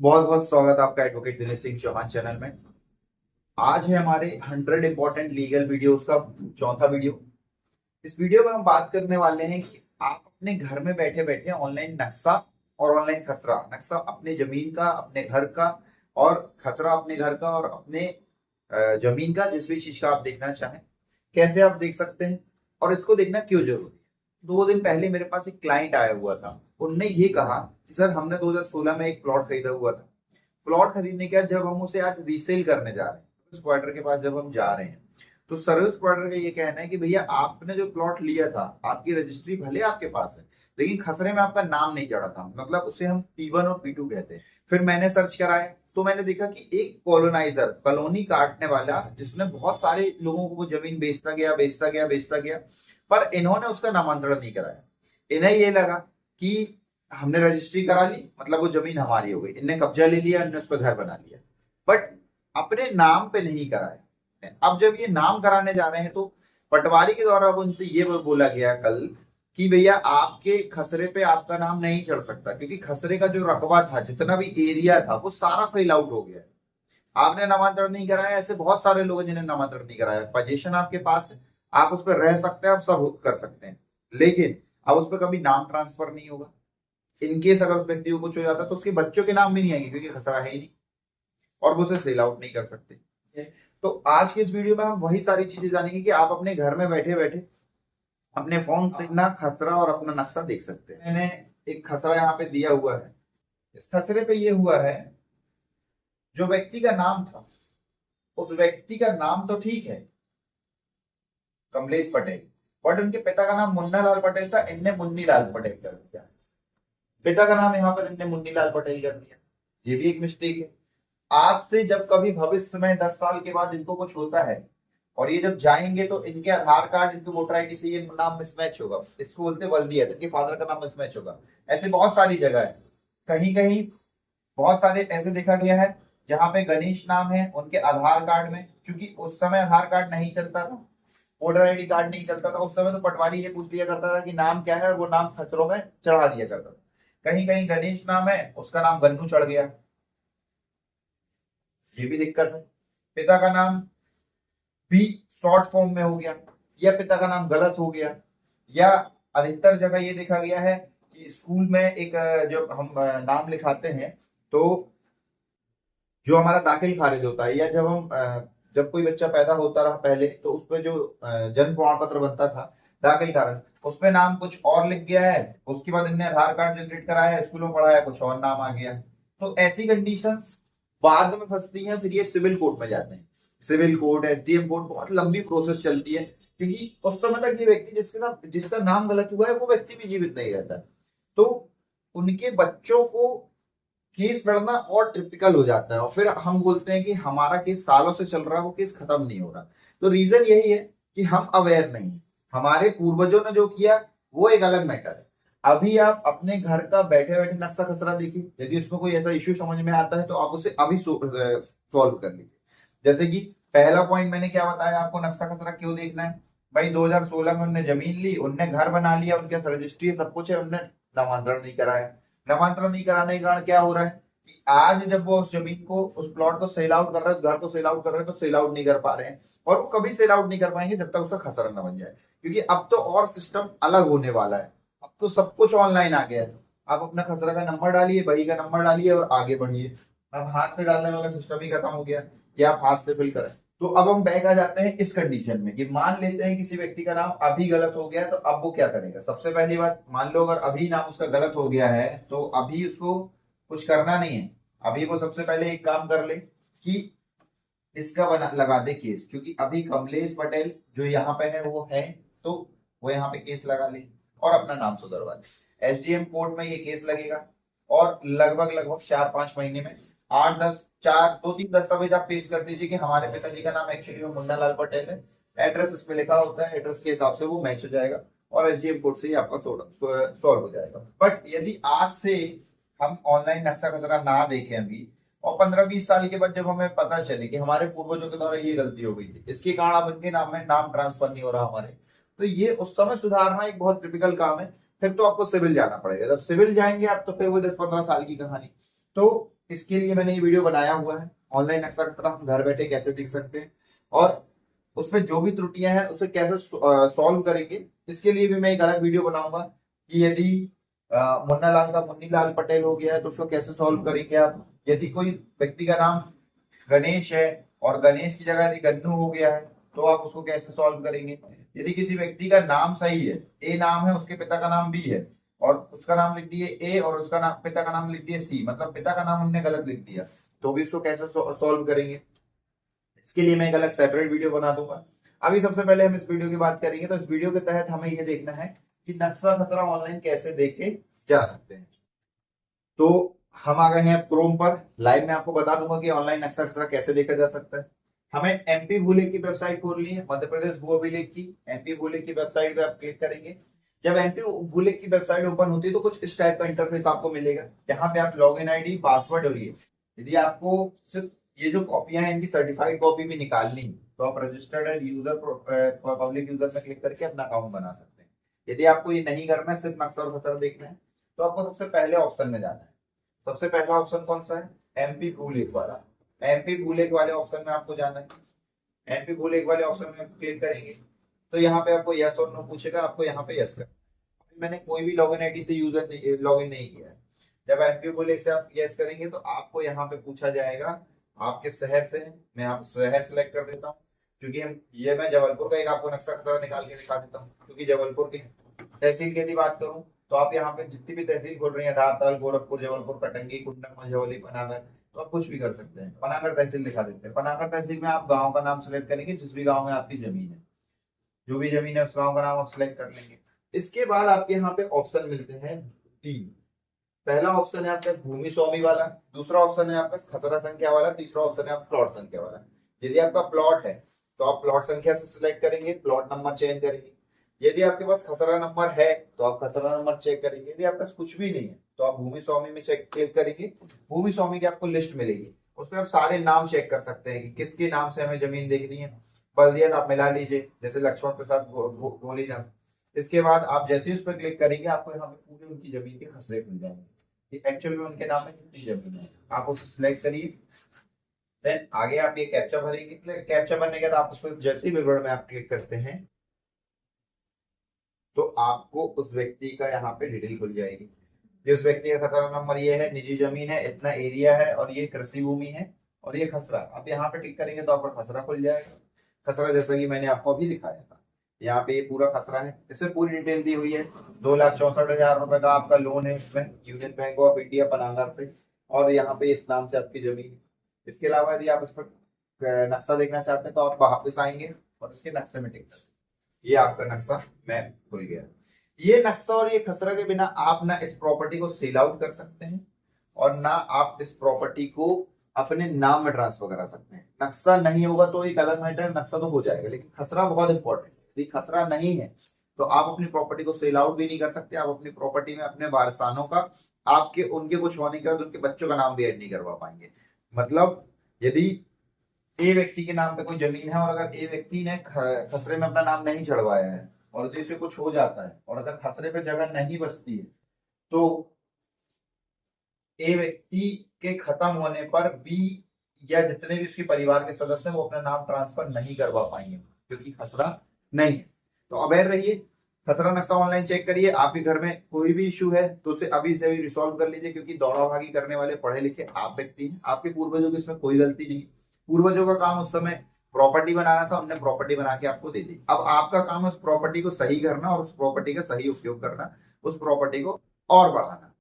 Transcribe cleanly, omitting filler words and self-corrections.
बहुत बहुत स्वागत है आपका एडवोकेट दिनेश सिंह चौहान चैनल में। आज है हमारे 100 इंपॉर्टेंट लीगल वीडियोस का चौथा वीडियो। इस वीडियो में हम बात करने वाले हैं कि आप अपने घर में बैठे बैठे ऑनलाइन नक्शा और ऑनलाइन खसरा, नक्शा अपने जमीन का, अपने घर का, और खसरा अपने घर का और अपने जमीन का, जिस भी चीज का आप देखना चाहें, कैसे आप देख सकते हैं और इसको देखना क्यों जरूरी है। 2 दिन पहले मेरे पास एक क्लाइंट आया हुआ था। उनने ये कहा कि सर, हमने 2016 में एक प्लॉट खरीदा हुआ था। प्लॉट खरीदने के बाद जब हम उसे आज रीसेल करने जा रहे हैं, सर्विस प्रोवाइडर के पास जब हम जा रहे हैं, तो सर्विस प्रोवाइडर का ये कहना है कि भैया, आपने जो प्लॉट लिया था, आपकी रजिस्ट्री भले आपके पास है, लेकिन खसरे में आपका नाम नहीं चढ़ा था। मतलब उसे हम P1 और P2 कहते हैं। फिर मैंने सर्च कराया तो मैंने देखा कि एक कॉलोनाइजर, कॉलोनी काटने वाला, जिसने बहुत सारे लोगों को वो जमीन बेचता गया बेचता गया बेचता गया, पर इन्होंने उसका नामांतरण नहीं कराया। इन्हें ये लगा कि हमने रजिस्ट्री करा ली, मतलब वो जमीन हमारी हो गई, इनने कब्जा ले लिया, इनने उस पर घर बना लिया, बट अपने नाम पे नहीं कराया। अब जब ये नाम कराने जा रहे हैं तो पटवारी के द्वारा अब उनसे ये बोला गया कल कि भैया, आपके खसरे पे आपका नाम नहीं चढ़ सकता, क्योंकि खसरे का जो रकबा था, जितना भी एरिया था, वो सारा सेल आउट हो गया है। आपने नामांतरण नहीं कराया। ऐसे बहुत सारे लोग हैं जिन्हें नामांतरण नहीं कराया। पोजीशन आपके पास है, आप उस पर रह सकते हैं, आप सब कर सकते हैं, लेकिन अब उस पर कभी नाम ट्रांसफर नहीं होगा। इनकेस अगर उस व्यक्ति को कुछ हो जाता तो उसके बच्चों के नाम भी नहीं आएंगे, क्योंकि खसरा है ही नहीं, और वो उसे सेल आउट नहीं कर सकते। तो आज के इस वीडियो में हम वही सारी चीजें जानेंगे कि आप अपने घर में बैठे बैठे अपने फोन से ना खसरा और अपना नक्शा देख सकते हैं। मैंने एक खसरा यहाँ पे दिया हुआ है। इस खसरे पे ये हुआ है, जो व्यक्ति का नाम था, उस व्यक्ति का नाम तो ठीक है, कमलेश पटेल, बट उनके पिता का नाम मुन्ना लाल पटेल था। इनने मुन्नी लाल पटेल कर दिया। पिता का नाम यहाँ पर इनने मुन्नी लाल पटेल कर दिया। ये भी एक मिस्टेक है। आज से जब कभी भविष्य में 10 साल के बाद इनको कुछ होता है और ये जब जाएंगे, तो इनके आधार कार्ड, इनके वोटर आईडी से ये नाम मिसमैच होगा। इसको बोलते बल्दियत, इनके फादर का नाम मिसमैच होगा। ऐसे बहुत सारी जगह है, कहीं कहीं बहुत सारे ऐसे देखा गया है जहां पे गणेश नाम है उनके आधार कार्ड में, क्योंकि उस समय आधार कार्ड नहीं चलता था, वोटर आईडी कार्ड नहीं चलता था उस समय, तो पटवारी ये पूछ लिया करता था कि नाम क्या है, और वो नाम खसरों में चढ़ा दिया करता था। कहीं कहीं गणेश नाम है, उसका नाम गन्नू चढ़ गया। ये भी दिक्कत है। पिता का नाम भी शॉर्ट फॉर्म में हो गया, या पिता का नाम गलत हो गया, या अधिकतर जगह ये देखा गया है कि स्कूल में एक जब हम नाम लिखाते हैं, तो जो हमारा दाखिल खारिज होता है, या जब हम जब कोई बच्चा पैदा होता रहा पहले, तो उस पर जो जन्म प्रमाण पत्र बनता था, दाखिल खारिज, उसमें नाम कुछ और लिख गया है, उसके बाद इनने आधार कार्ड जनरेट कराया, स्कूल में पढ़ाया, कुछ और नाम आ गया। तो ऐसी कंडीशन बाद में फंसती है। फिर ये सिविल कोर्ट में जाते हैं। सिविल कोर्ट, SDM कोर्ट, बहुत लंबी प्रोसेस चलती है, क्योंकि उस समय तक ये व्यक्ति जिसके साथ जिसका नाम गलत हुआ है, वो व्यक्ति भी जीवित नहीं रहता। तो उनके बच्चों को केस लड़ना और टिपिकल हो जाता है, और फिर हम बोलते हैं कि हमारा केस सालों से चल रहा है, वो केस खत्म नहीं हो रहा। तो रीजन यही है कि हम अवेयर नहीं है। हमारे पूर्वजों ने जो किया वो एक अलग मैटर है। अभी आप अपने घर का बैठे बैठे नक्शा खसरा देखिए, यदि उसमें कोई ऐसा इश्यू समझ में आता है तो आप उसे अभी सॉल्व कर लीजिए। जैसे कि पहला पॉइंट मैंने क्या बताया आपको, नक्शा खसरा क्यों देखना है। भाई, 2016 में उनने जमीन ली, उनने घर बना लिया, उनके रजिस्ट्री सब कुछ है, उनने नामांतरण नहीं कराया। नामांतरण नहीं कराने के कारण क्या हो रहा है कि आज जब वो उस जमीन को, उस प्लॉट को सेल आउट कर रहे हैं, उस घर को सेल आउट कर रहे हैं, तो सेल आउट नहीं कर पा रहे हैं, और वो कभी सेल आउट नहीं कर पाएंगे जब तक उसका खसरा न बन जाए। क्योंकि अब तो और सिस्टम अलग होने वाला है। अब तो सब कुछ ऑनलाइन आ गया है। आप अपना खसरा का नंबर डालिए, बही का नंबर डालिए और आगे बढ़िए। अब हाथ से डालने वाला सिस्टम ही खत्म हो गया कि आप हाथ से फिल करें। तो अब हम बैक आ जाते हैं इस कंडीशन में कि मान लेते हैं किसी व्यक्ति का नाम अभी गलत हो गया, तो अब वो क्या करेगा। सबसे पहली बात, मान लो अगर अभी नाम उसका गलत हो गया है, तो अभी उसको कुछ करना नहीं है। अभी वो सबसे पहले एक काम कर ले कि इसका बना लगा दे केस, क्योंकि अभी कमलेश पटेल जो यहाँ पे है वो है, तो वो यहाँ पे केस लगा ले और अपना नाम सुधरवा ले। SDM कोर्ट में ये केस लगेगा, और लगभग लगभग 4-5 महीने में 8-10, 2-3 दस्तावेज आप पेश कर दीजिए कि हमारे पिताजी का नाम एक्चुअली में मुन्ना लाल पटेल है, एड्रेस इस पे लिखा होता है, एड्रेस के हिसाब से वो मैच हो जाएगा, और SDM कोर्ट से ही आपका सॉल्व हो जाएगा। बट यदि आज से हम ऑनलाइन नक्शा खसरा ना देखें अभी, और 15-20 साल के बाद जब हमें पता चले कि हमारे पूर्वजों के द्वारा ये गलती हो गई थी, इसके कारण अब उनके नाम में नाम ट्रांसफर नहीं हो रहा हमारे, तो ये उस समय सुधारना एक बहुत टिपिकल काम है। फिर तो आपको सिविल जाना पड़ेगा। जब सिविल जाएंगे आप, तो फिर वो 10-15 साल की कहानी। तो इसके लिए मैंने ये वीडियो बनाया हुआ है, ऑनलाइन नक्शा खतरा हम घर बैठे कैसे देख सकते हैं और उसमें जो भी त्रुटियां हैं उसे कैसे सॉल्व करेंगे। इसके लिए भी मैं एक अलग वीडियो बनाऊंगा कि यदि मुन्ना लाल का मुन्नी लाल पटेल हो गया है तो उसको कैसे सॉल्व करेंगे आप। यदि कोई व्यक्ति का नाम गणेश है और गणेश की जगह यदि गन्नू हो गया है तो आप उसको कैसे सॉल्व करेंगे। यदि किसी व्यक्ति का नाम सही है, ए नाम है, उसके पिता का नाम बी है और उसका नाम लिख दिए ए और उसका नाम पिता का नाम लिख दिए सी, मतलब पिता का नाम हमने गलत लिख दिया, तो भी उसको कैसे सॉल्व करेंगे। इसके लिए मैं एक अलग सेपरेट वीडियो बना दूंगा। अभी सबसे पहले हम इस वीडियो की बात करेंगे, तो इस वीडियो के तहत हमें यह देखना है कि नक्शा खसरा ऑनलाइन कैसे देखे जा सकते हैं। तो हम आ गए हैं क्रोम पर। लाइव में आपको बता दूंगा कि ऑनलाइन नक्शा खसरा कैसे देखा जा सकता है। हमें एमपी भूले की वेबसाइट खोलनी है, मध्य प्रदेश भू अभिलेख की। एमपी भूले की वेबसाइट पे आप क्लिक करेंगे। जब एमपी भूले की वेबसाइट ओपन होती है तो कुछ इस टाइप का इंटरफेस आपको मिलेगा, जहां पे आप लॉगिन आईडी, पासवर्ड और ये, यदि आपको सिर्फ ये जो कॉपियां हैं इनकी सर्टिफाइड कॉपी भी निकालनी है तो आप registered and user public user में क्लिक करके अपना अकाउंट बना सकते हैं। यदि आपको ये नहीं करना है, सिर्फ नक्शा और खतरा देखना है, तो आपको सबसे पहले ऑप्शन में जाना है। सबसे पहला ऑप्शन कौन सा है? एमपी भूलेख वाला। एमपी भूलेख वाले ऑप्शन में आपको जाना है। एमपी भूलेख वाले ऑप्शन में क्लिक करेंगे तो यहाँ पे आपको यस और नो पूछेगा, आपको यहाँ पे यस कर। मैंने कोई भी लॉगिन आईडी से यूजर लॉगिन नहीं किया है। जब एमपी भूलेख से आप यस करेंगे तो आपको यहाँ पे पूछा जाएगा आपके शहर से। मैं यहाँ शहर सेलेक्ट कर देता हूँ, क्योंकि मैं जबलपुर का एक आपको नक्शा खतरा निकाल के दिखा देता हूँ, क्योंकि जबलपुर की तहसील की यदि बात करूँ तो आप यहाँ पे जितनी भी तहसील खोल रही है, दाताल, गोरखपुर, जबलपुर, कटंगी, कुंडा, मझौली, पनागर, तो आप कुछ भी कर सकते हैं। पनागर तहसील दिखा देते हैं। पनागर तहसील में आप गांव का नाम सिलेक्ट करेंगे, जिस भी गांव में आपकी जमीन है, जो भी जमीन है उस गांव का नाम आप सिलेक्ट कर लेंगे। इसके बाद आपके यहाँ पे ऑप्शन मिलते हैं 3। पहला ऑप्शन है आपका भूमि स्वामी वाला, दूसरा ऑप्शन है आपका खसरा संख्या वाला, तीसरा ऑप्शन है आपका प्लॉट संख्या वाला। यदि आपका प्लॉट है तो आप प्लॉट संख्या से सिलेक्ट करेंगे, प्लॉट नंबर चेंज करेंगे। यदि आपके पास खसरा नंबर है तो आप खसरा नंबर चेक करेंगे। यदि आपके पास कुछ भी नहीं है तो आप भूमि स्वामी में चेक क्लिक करेंगे। भूमि स्वामी की आपको लिस्ट मिलेगी, उसमें आप सारे नाम चेक कर सकते हैं कि किसके नाम से हमें जमीन देखनी है। बल्दियत आप मिला लीजिए, जैसे लक्ष्मण प्रसाद गोली नाम। इसके बाद आप जैसे ही उस पर क्लिक करेंगे आपको यहाँ पे पूरी उनकी जमीन के खसरे मिल जाएंगे कि एक्चुअल में उनके नाम में कितनी जमीन है। आप उसे सिलेक्ट करिए, देन आगे आप ये कैप्चा भरेंगे। कैप्चा भरने के बाद आप उसमें जैसे ही विवरण में आप क्लिक करते हैं तो आपको उस व्यक्ति का यहाँ पे डिटेल खुल जाएगी। ये उस व्यक्ति का खसरा नंबर ये है, निजी जमीन है, इतना एरिया है और ये कृषि भूमि है और ये खसरा। आप यहाँ पे टिक करेंगे तो आपका खसरा खुल जाएगा। खसरा जैसा कि मैंने आपको अभी दिखाया था, यहाँ पे ये पूरा खसरा है, इसमें पूरी डिटेल दी हुई है। 2,64,000 रुपए का आपका लोन है इसमें, union bank of India Panagar पे, और यहाँ पे इस नाम से आपकी जमीन है। इसके अलावा यदि आप इस पर नक्शा देखना चाहते हैं तो आप वापस आएंगे और इसके नक्शे में टिक करेंगे। ये आपका नक्शा मैप खुल गया। ये नक्शा और ये खसरा के बिना आप ना इस प्रॉपर्टी को सेल आउट कर सकते हैं और ना आप इस प्रॉपर्टी को अपने नाम में ट्रांसफर करा सकते हैं। नक्शा नहीं होगा तो एक अलग मैटर, नक्शा तो हो जाएगा, लेकिन खसरा बहुत इंपॉर्टेंट है। यदि खसरा नहीं है तो आप अपनी प्रॉपर्टी को सेल आउट भी नहीं कर सकते। आप अपनी प्रॉपर्टी में अपने वारसानों का, आपके उनके कुछ होने के बाद उनके बच्चों का नाम भी ऐड नहीं करवा पाएंगे। मतलब यदि ए व्यक्ति के नाम पे कोई जमीन है और अगर ए व्यक्ति ने खसरे में अपना नाम नहीं चढ़वाया है और यदि उसे कुछ हो जाता है और अगर खसरे पे जगह नहीं बचती है तो ए व्यक्ति के खत्म होने पर बी या जितने भी उसके परिवार के सदस्य हैं वो अपना नाम ट्रांसफर नहीं करवा पाएंगे, क्योंकि खसरा नहीं है। तो अवेयर रहिए, खसरा नक्शा ऑनलाइन चेक करिए। आपके घर में कोई भी इशू है तो उसे अभी से रिसॉल्व कर लीजिए, क्योंकि दौड़ा भागी करने वाले पढ़े लिखे आप व्यक्ति हैं। आपके पूर्वजों की इसमें कोई गलती नहीं। पूर्वजों का काम उस समय प्रॉपर्टी बनाना था, उन्होंने प्रॉपर्टी बना के आपको दे दी। अब आपका काम उस प्रॉपर्टी को सही करना और उस प्रॉपर्टी का सही उपयोग करना, उस प्रॉपर्टी को और बढ़ाना।